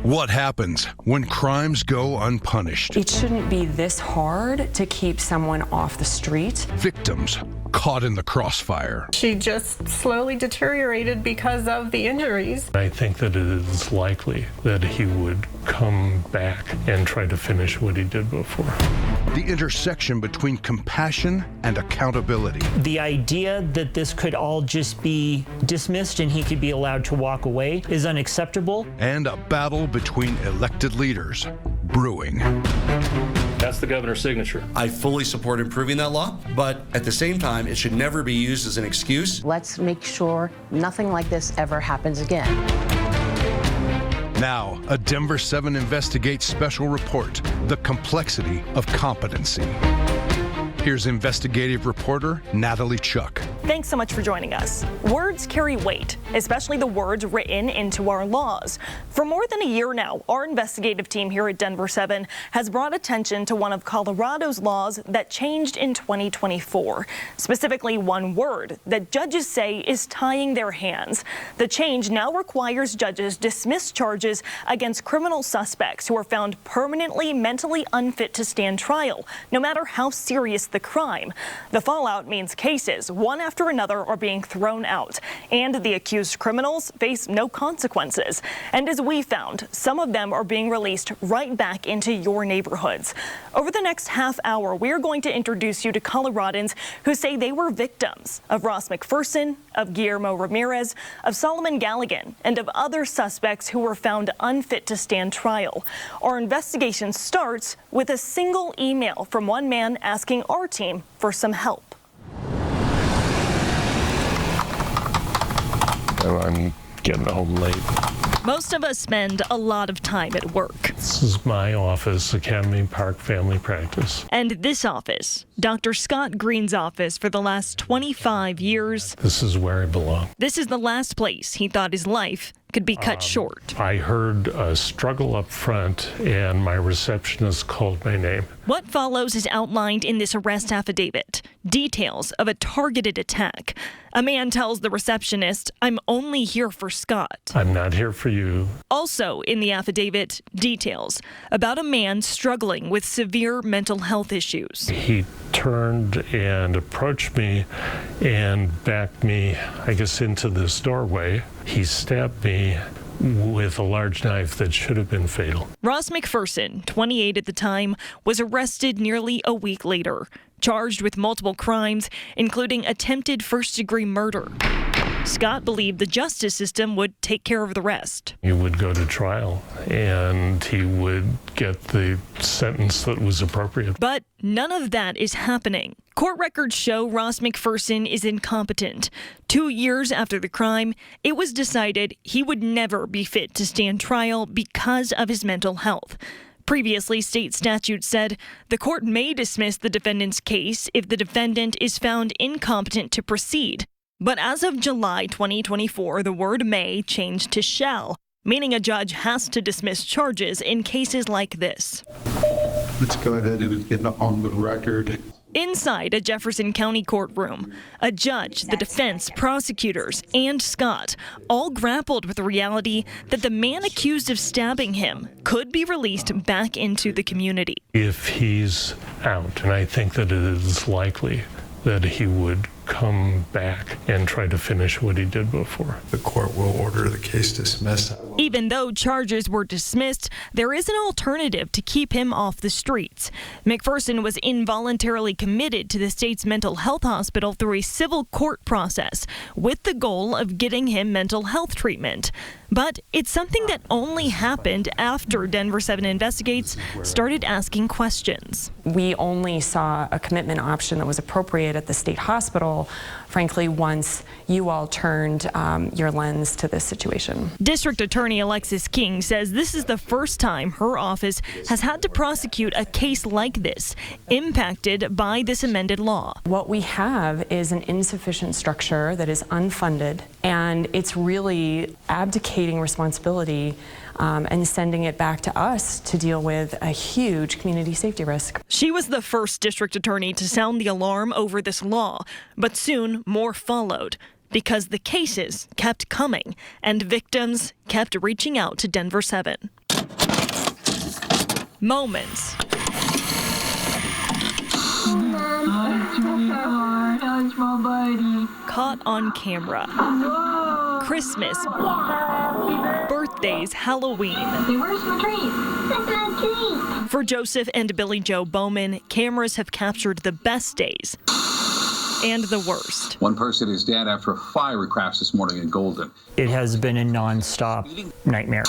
What happens when crimes go unpunished? It shouldn't be this hard to keep someone off the street. Victims caught in the crossfire. She just slowly deteriorated because of the injuries. I think that it is likely that he would come back and try to finish what he did before. The intersection between compassion and accountability. The idea that this could all just be dismissed and he could be allowed to walk away is unacceptable. And a battle between elected leaders brewing. That's the governor's signature. I fully support improving that law, but at the same time, it should never be used as an excuse. Let's make sure nothing like this ever happens again. Now, a Denver7 Investigates special report, The Complexity of Competency. Here's investigative reporter Natalie Chuck. Thanks so much for joining us. Words carry weight, especially the words written into our laws. For more than a year now, our investigative team here at Denver7 has brought attention to one of Colorado's laws that changed in 2024. Specifically, one word that judges say is tying their hands. The change now requires judges dismiss charges against criminal suspects who are found permanently mentally unfit to stand trial, no matter how serious the crime. The fallout means cases, one after another, are being thrown out, and the accused criminals face no consequences. And as we found, some of them are being released right back into your neighborhoods. Over the next half hour, we're going to introduce you to Coloradans who say they were victims of Ross McPherson, of Guillermo Ramirez, of Solomon Galligan, and of other suspects who were found unfit to stand trial. Our investigation starts with a single email from one man asking our team for some help. I'm getting home late. Most of us spend a lot of time at work. This is my office, Academy Park Family Practice. And this office, Dr. Scott Green's office for the last 25 years. This is where I belong. This is the last place he thought his life could be cut short. I heard a struggle up front, and my receptionist called my name. What follows is outlined in this arrest affidavit. Details of a targeted attack. A man tells the receptionist, "I'm only here for Scott." I'm not here for you. Also in the affidavit, details about a man struggling with severe mental health issues. He turned and approached me and backed me, I guess, into this doorway. He stabbed me with a large knife that should have been fatal. Ross McPherson, 28 at the time, was arrested nearly a week later, charged with multiple crimes, including attempted first-degree murder. Scott believed the justice system would take care of the rest. He would go to trial, and he would get the sentence that was appropriate. But none of that is happening. Court records show Ross McPherson is incompetent. 2 years after the crime, it was decided he would never be fit to stand trial because of his mental health. Previously, state statute said the court may dismiss the defendant's case if the defendant is found incompetent to proceed. But as of July 2024, the word may changed to shall, meaning a judge has to dismiss charges in cases like this. Let's go ahead and get on the record. Inside a Jefferson County courtroom, a judge, the defense, prosecutors, and Scott all grappled with the reality that the man accused of stabbing him could be released back into the community. If he's out, and I think that it is likely that he would come back and try to finish what he did before. The court will order the case dismissed. Even though charges were dismissed, there is an alternative to keep him off the streets. McPherson was involuntarily committed to the state's mental health hospital through a civil court process with the goal of getting him mental health treatment. But it's something that only happened after Denver7 Investigates started asking questions. We only saw a commitment option that was appropriate at the state hospital, frankly, once you all turned your lens to this situation. District Attorney Alexis King says this is the first time her office has had to prosecute a case like this, impacted by this amended law. What we have is an insufficient structure that is unfunded, and it's really abdicating responsibility and sending it back to us to deal with a huge community safety risk. She was the first district attorney to sound the alarm over this law, but soon more followed because the cases kept coming and victims kept reaching out to Denver7. moments. Caught on camera. Christmas, birthdays, Halloween. Where's my tree? That's my tree. For Joseph and Billy Joe Bowman, cameras have captured the best days and the worst. One person is dead after a fiery crash this morning in Golden. It has been a nonstop nightmare.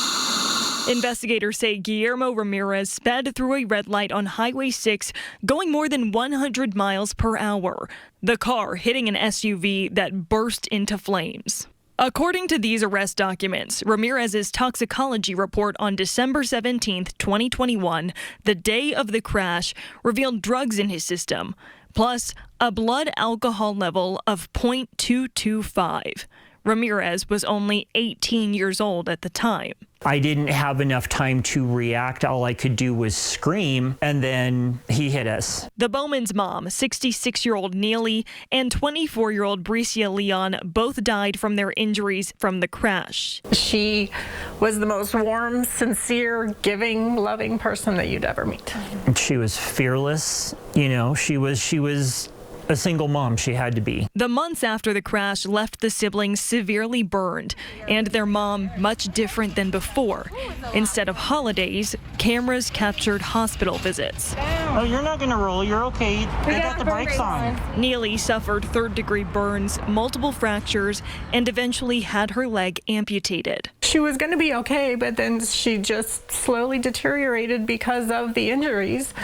Investigators say Guillermo Ramirez sped through a red light on Highway 6, going more than 100 miles per hour. The car hitting an SUV that burst into flames. According to these arrest documents, Ramirez's toxicology report on December 17, 2021, the day of the crash, revealed drugs in his system, plus a blood alcohol level of 0.225. Ramirez was only 18 years old at the time. I didn't have enough time to react. All I could do was scream, and then he hit us. The Bowman's mom, 66-year-old Neely, and 24-year-old Bricia Leon both died from their injuries from the crash. She was the most warm, sincere, giving, loving person that you'd ever meet. She was fearless. You know, she was a single mom. She had to be. The months after the crash left the siblings severely burned, and their mom much different than before. Instead of holidays, cameras captured hospital visits. Oh, you're not gonna roll. You're okay. I got the brakes on. Neely suffered third-degree burns, multiple fractures, and eventually had her leg amputated. She was going to be okay, but then she just slowly deteriorated because of the injuries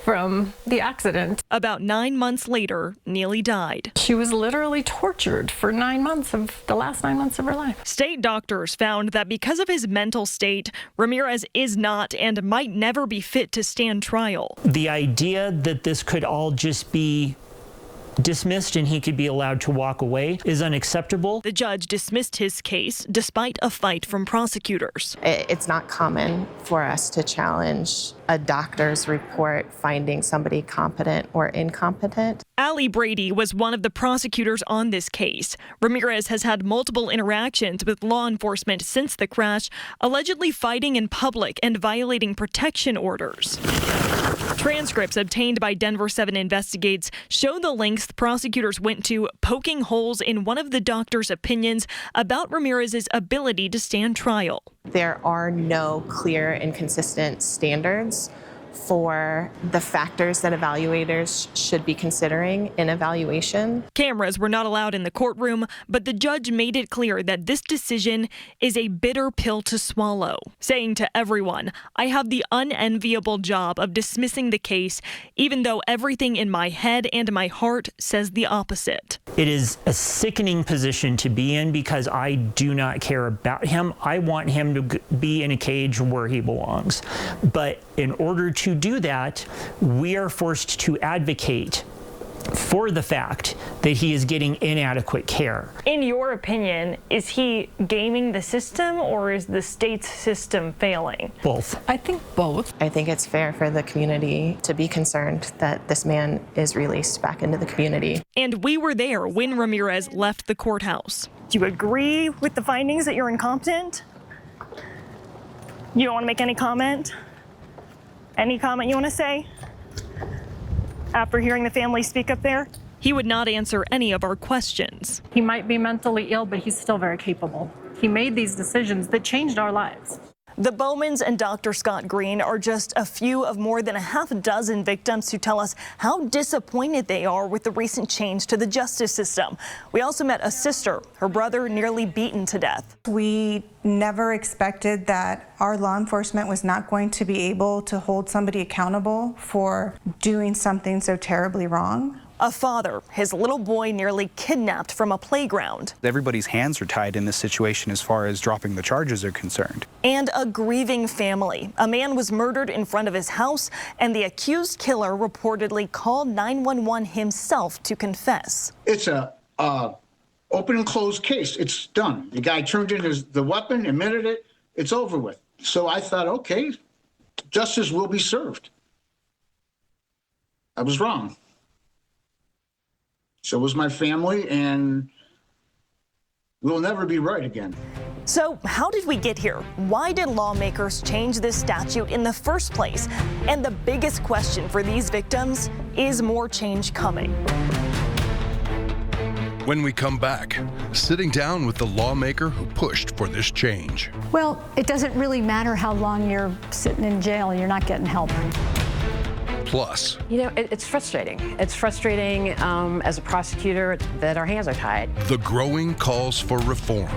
from the accident. About 9 months later, Neely died. She was literally tortured for the last 9 months of her life. State doctors found that because of his mental state, Ramirez is not and might never be fit to stand trial. The idea that this could all just be dismissed and he could be allowed to walk away is unacceptable. The judge dismissed his case despite a fight from prosecutors. It's not common for us to challenge a doctor's report finding somebody competent or incompetent. Allie Brady was one of the prosecutors on this case. Ramirez has had multiple interactions with law enforcement since the crash, allegedly fighting in public and violating protection orders. Transcripts obtained by Denver7 Investigates show the lengths prosecutors went to poking holes in one of the doctor's opinions about Ramirez's ability to stand trial. There are no clear and consistent standards for the factors that evaluators should be considering in evaluation. Cameras were not allowed in the courtroom, but the judge made it clear that this decision is a bitter pill to swallow, saying to everyone, "I have the unenviable job of dismissing the case, even though everything in my head and my heart says the opposite." It is a sickening position to be in because I do not care about him. I want him to be in a cage where he belongs. But in order to do that, we are forced to advocate for the fact that he is getting inadequate care. In your opinion, is he gaming the system or is the state's system failing? Both. I think both. I think it's fair for the community to be concerned that this man is released back into the community. And we were there when Ramirez left the courthouse. Do you agree with the findings that you're incompetent? You don't want to make any comment? Any comment you want to say? After hearing the family speak up there? He would not answer any of our questions. He might be mentally ill, but he's still very capable. He made these decisions that changed our lives. The Bowmans and Dr. Scott Green are just a few of more than a half dozen victims who tell us how disappointed they are with the recent change to the justice system. We also met a sister, her brother nearly beaten to death. We never expected that our law enforcement was not going to be able to hold somebody accountable for doing something so terribly wrong. A father, his little boy nearly kidnapped from a playground. Everybody's hands are tied in this situation as far as dropping the charges are concerned. And a grieving family. A man was murdered in front of his house, and the accused killer reportedly called 911 himself to confess. It's a open and closed case. It's done. The guy turned in the weapon, admitted it, it's over with. So I thought, okay, justice will be served. I was wrong. So was my family, and we'll never be right again. So how did we get here? Why did lawmakers change this statute in the first place? And the biggest question for these victims, is more change coming? When we come back, sitting down with the lawmaker who pushed for this change. Well, it doesn't really matter how long you're sitting in jail, you're not getting help. Plus, you know, it's frustrating. It's frustrating as a prosecutor that our hands are tied. The growing calls for reform.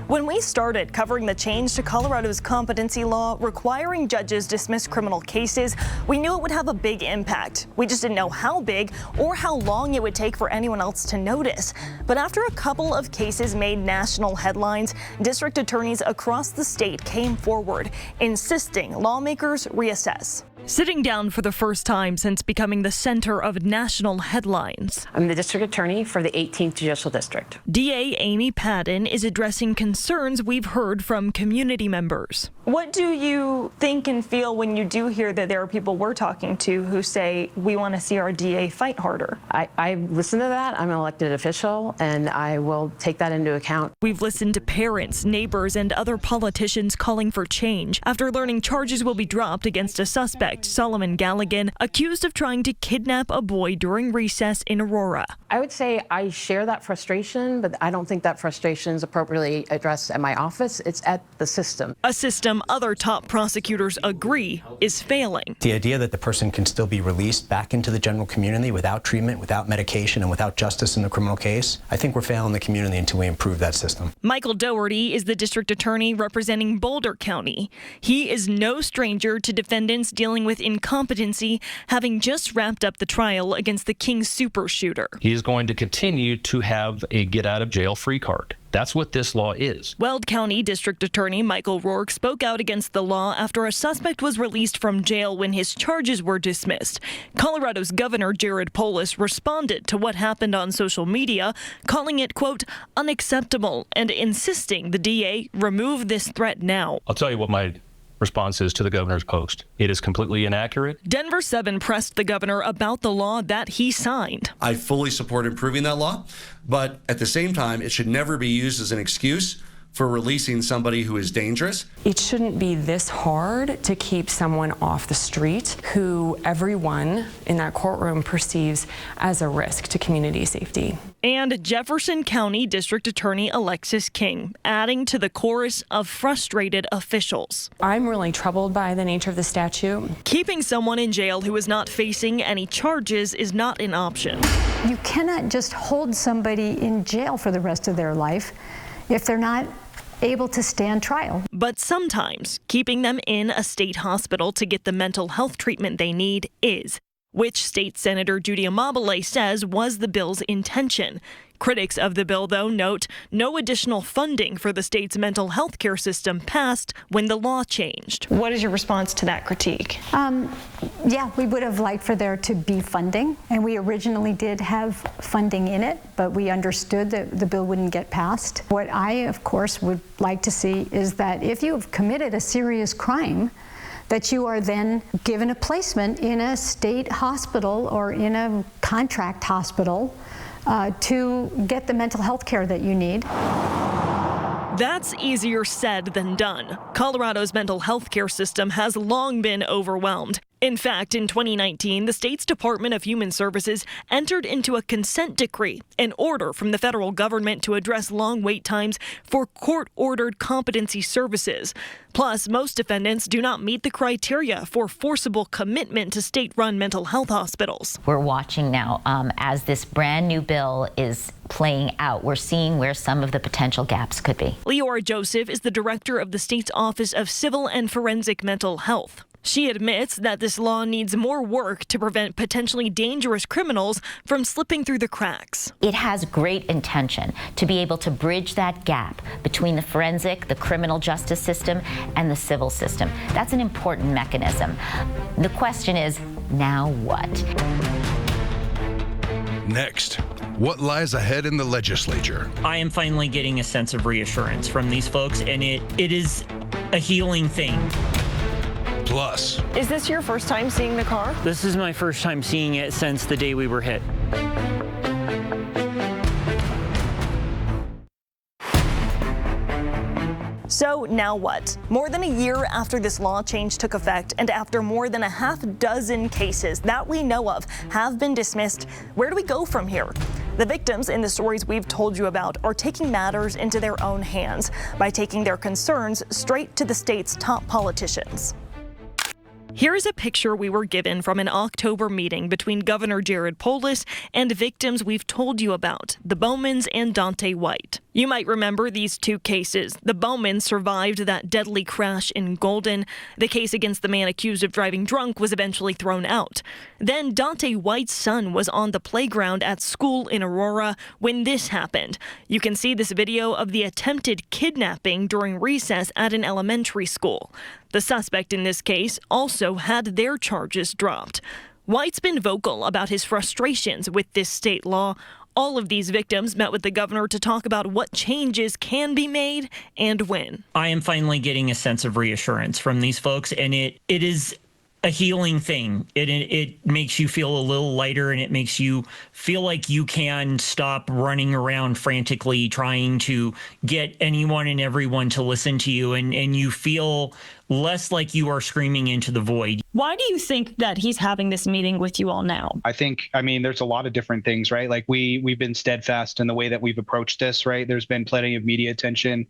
When we started covering the change to Colorado's competency law requiring judges dismiss criminal cases, we knew it would have a big impact. We just didn't know how big or how long it would take for anyone else to notice. But after a couple of cases made national headlines, district attorneys across the state came forward, insisting lawmakers reassess. Sitting down for the first time since becoming the center of national headlines. I'm the district attorney for the 18th Judicial District. DA Amy Padden is addressing concerns we've heard from community members. What do you think and feel when you do hear that there are people we're talking to who say we want to see our DA fight harder? I listen to that. I'm an elected official, and I will take that into account. We've listened to parents, neighbors, and other politicians calling for change after learning charges will be dropped against a suspect, Solomon Galligan, accused of trying to kidnap a boy during recess in Aurora. I would say I share that frustration, but I don't think that frustration is appropriately addressed at my office. It's at the system. A system other top prosecutors agree is failing. The idea that the person can still be released back into the general community without treatment, without medication, and without justice in the criminal case, I think we're failing the community until we improve that system. Michael Doherty is the district attorney representing Boulder County. He is no stranger to defendants dealing with incompetency, having just wrapped up the trial against the King super shooter. He is going to continue to have a get-out-of-jail-free card. That's what this law is. Weld County District Attorney Michael Rourke spoke out against the law after a suspect was released from jail when his charges were dismissed. Colorado's Governor Jared Polis responded to what happened on social media, calling it, quote, unacceptable, and insisting the DA remove this threat now. I'll tell you what my response is to the governor's post. It is completely inaccurate. Denver7 pressed the governor about the law that he signed. I fully support improving that law, but at the same time, it should never be used as an excuse for releasing somebody who is dangerous. It shouldn't be this hard to keep someone off the street who everyone in that courtroom perceives as a risk to community safety. And Jefferson County District Attorney Alexis King, adding to the chorus of frustrated officials. I'm really troubled by the nature of the statute. Keeping someone in jail who is not facing any charges is not an option. You cannot just hold somebody in jail for the rest of their life if they're not able to stand trial. But sometimes keeping them in a state hospital to get the mental health treatment they need is, which State Senator Judy Amabile says was the bill's intention. Critics of the bill, though, note no additional funding for the state's mental health care system passed when the law changed. What is your response to that critique? Yeah, we would have liked for there to be funding, and we originally did have funding in it, but we understood that the bill wouldn't get passed. What I, of course, would like to see is that if you have committed a serious crime, that you are then given a placement in a state hospital or in a contract hospital to get the mental health care that you need. That's easier said than done. Colorado's mental health care system has long been overwhelmed. In fact, in 2019, the state's Department of Human Services entered into a consent decree, an order from the federal government to address long wait times for court-ordered competency services. Plus, most defendants do not meet the criteria for forcible commitment to state-run mental health hospitals. We're watching now as this brand new bill is playing out. We're seeing where some of the potential gaps could be. Leora Joseph is the director of the state's Office of Civil and Forensic Mental Health. She admits that this law needs more work to prevent potentially dangerous criminals from slipping through the cracks. It has great intention to be able to bridge that gap between the forensic, the criminal justice system, and the civil system. That's an important mechanism. The question is, now what? Next, what lies ahead in the legislature? I am finally getting a sense of reassurance from these folks, and it is a healing thing. Plus, is this your first time seeing the car? This is my first time seeing it since the day we were hit. So now what? More than a year after this law change took effect, and after more than a half dozen cases that we know of have been dismissed, where do we go from here? The victims in the stories we've told you about are taking matters into their own hands by taking their concerns straight to the state's top politicians. Here's a picture we were given from an October meeting between Governor Jared Polis and victims we've told you about, the Bowmans and Dante White. You might remember these two cases. The Bowmans survived that deadly crash in Golden. The case against the man accused of driving drunk was eventually thrown out. Then Dante White's son was on the playground at school in Aurora when this happened. You can see this video of the attempted kidnapping during recess at an elementary school. The suspect in this case also had their charges dropped. White's been vocal about his frustrations with this state law. All of these victims met with the governor to talk about what changes can be made and when. I am finally getting a sense of reassurance from these folks, and it is a healing thing. It makes you feel a little lighter, and it makes you feel like you can stop running around frantically trying to get anyone and everyone to listen to you, and you feel less like you are screaming into the void. Why do you think that he's having this meeting with you all now? I mean, there's a lot of different things, right? Like we've been steadfast in the way that we've approached this, right? There's been plenty of media attention,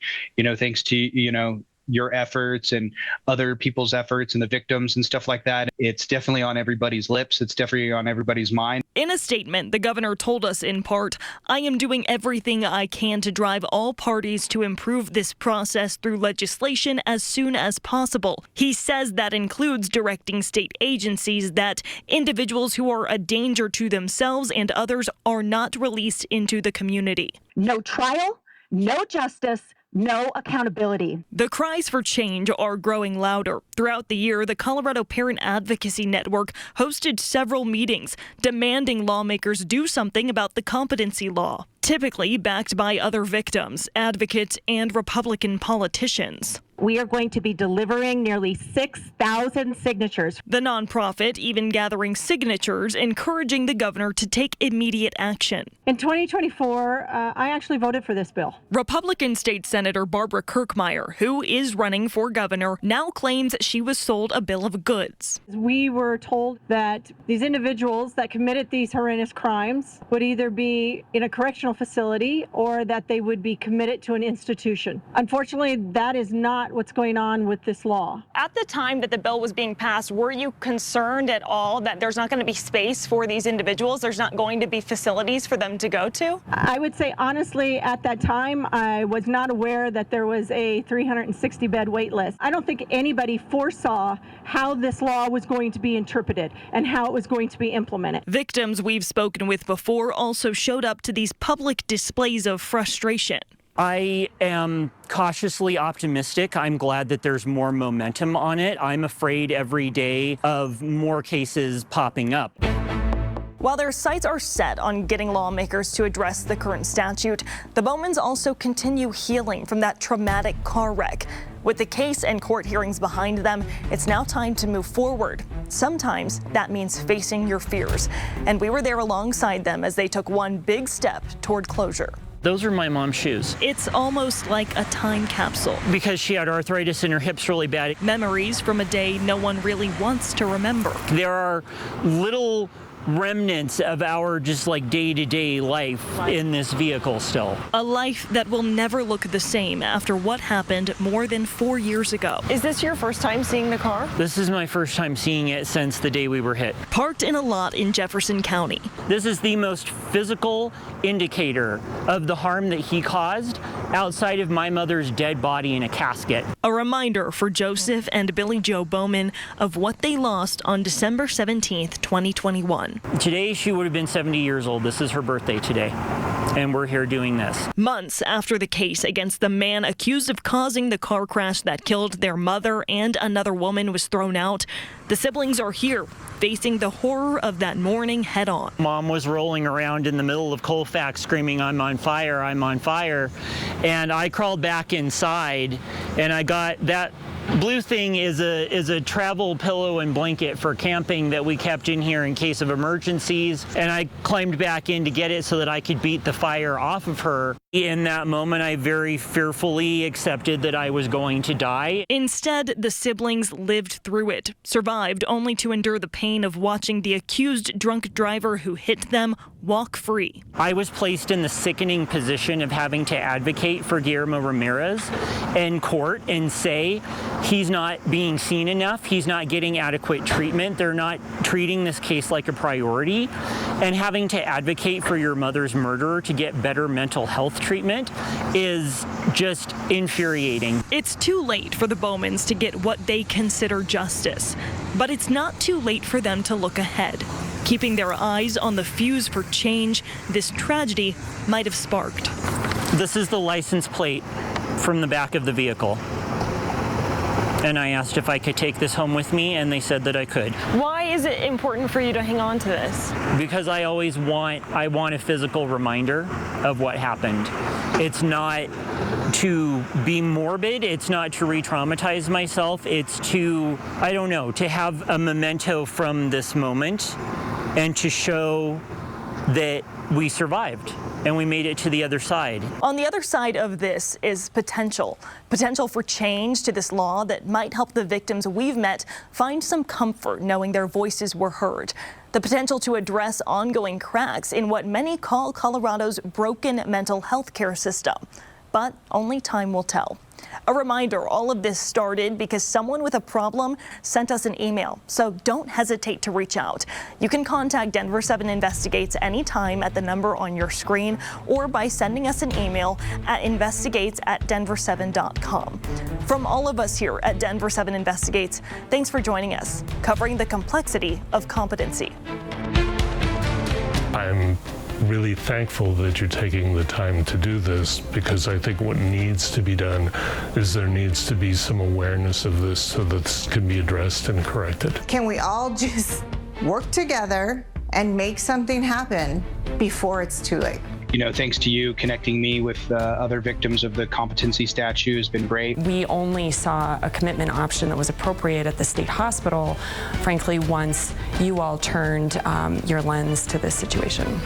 thanks to, your efforts and other people's efforts and the victims and stuff like that. It's definitely on everybody's lips. It's definitely on everybody's mind. In a statement, the governor told us in part, "I am doing everything I can to drive all parties to improve this process through legislation as soon as possible." He says that includes directing state agencies that individuals who are a danger to themselves and others are not released into the community. No trial, no justice, no accountability. The cries for change are growing louder. Throughout the year, the Colorado Parent Advocacy Network hosted several meetings demanding lawmakers do something about the competency law, typically backed by other victims, advocates, and Republican politicians. We are going to be delivering nearly 6,000 signatures. The nonprofit even gathering signatures, encouraging the governor to take immediate action. In 2024, I actually voted for this bill. Republican State Senator Barbara Kirkmeyer, who is running for governor, now claims she was sold a bill of goods. We were told that these individuals that committed these horrendous crimes would either be in a correctional facility or that they would be committed to an institution. Unfortunately, that is not what's going on with this law. At the time that the bill was being passed, were you concerned at all that there's not going to be space for these individuals? There's not going to be facilities for them to go to? I would say, honestly, at that time, I was not aware that there was a 360-bed wait list. I don't think anybody foresaw how this law was going to be interpreted and how it was going to be implemented. Victims we've spoken with before also showed up to these public displays of frustration. I am cautiously optimistic. I'm glad that there's more momentum on it. I'm afraid every day of more cases popping up. While their sights are set on getting lawmakers to address the current statute, the Bowmans also continue healing from that traumatic car wreck. With the case and court hearings behind them, it's now time to move forward. Sometimes that means facing your fears. And we were there alongside them as they took one big step toward closure. Those are my mom's shoes. It's almost like a time capsule. Because she had arthritis in her hips really bad. Memories from a day no one really wants to remember. There are little remnants of our just like day-to-day life in this vehicle still. A life that will never look the same after what happened more than 4 years ago. Is this your first time seeing the car? This is my first time seeing it since the day we were hit. Parked in a lot in Jefferson County. This is the most physical indicator of the harm that he caused outside of my mother's dead body in a casket. A reminder for Joseph and Billy Joe Bowman of what they lost on December 17th, 2021. Today she would have been 70 years old. This is her birthday today, and we're here doing this. Months after the case against the man accused of causing the car crash that killed their mother and another woman was thrown out, the siblings are here, facing the horror of that morning head on. Mom was rolling around in the middle of Colfax screaming, "I'm on fire, I'm on fire." And I crawled back inside, and I got that blue thing is a travel pillow and blanket for camping that we kept in here in case of emergencies, and I climbed back in to get it so that I could beat the fire off of her. In that moment, I very fearfully accepted that I was going to die. Instead, the siblings lived through it, survived only to endure the pain of watching the accused drunk driver who hit them walk free. I was placed in the sickening position of having to advocate for Guillermo Ramirez in court and say he's not being seen enough, he's not getting adequate treatment, they're not treating this case like a priority, and having to advocate for your mother's murderer to get better mental health treatment is just infuriating. It's too late for the Bowmans to get what they consider justice, but it's not too late for them to look ahead, keeping their eyes on the fuse for change this tragedy might have sparked. This is the license plate from the back of the vehicle. And I asked if I could take this home with me, and they said that I could. Why is it important for you to hang on to this? Because I always want a physical reminder of what happened. It's not to be morbid, it's not to re-traumatize myself, it's to, I don't know, to have a memento from this moment and to show that we survived and we made it to the other side. On the other side of this is potential for change to this law that might help the victims we've met find some comfort knowing their voices were heard. The potential to address ongoing cracks in what many call Colorado's broken mental health care system. But only time will tell. A reminder, all of this started because someone with a problem sent us an email, so don't hesitate to reach out. You can contact Denver7 Investigates anytime at the number on your screen or by sending us an email at investigates@denver7.com. From all of us here at Denver7 Investigates, thanks for joining us, covering the complexity of competency. I'm really thankful that you're taking the time to do this, because I think what needs to be done is there needs to be some awareness of this so that this can be addressed and corrected. Can we all just work together and make something happen before it's too late? You know, thanks to you connecting me with other victims of the competency statute has been great. We only saw a commitment option that was appropriate at the state hospital, frankly, once you all turned your lens to this situation.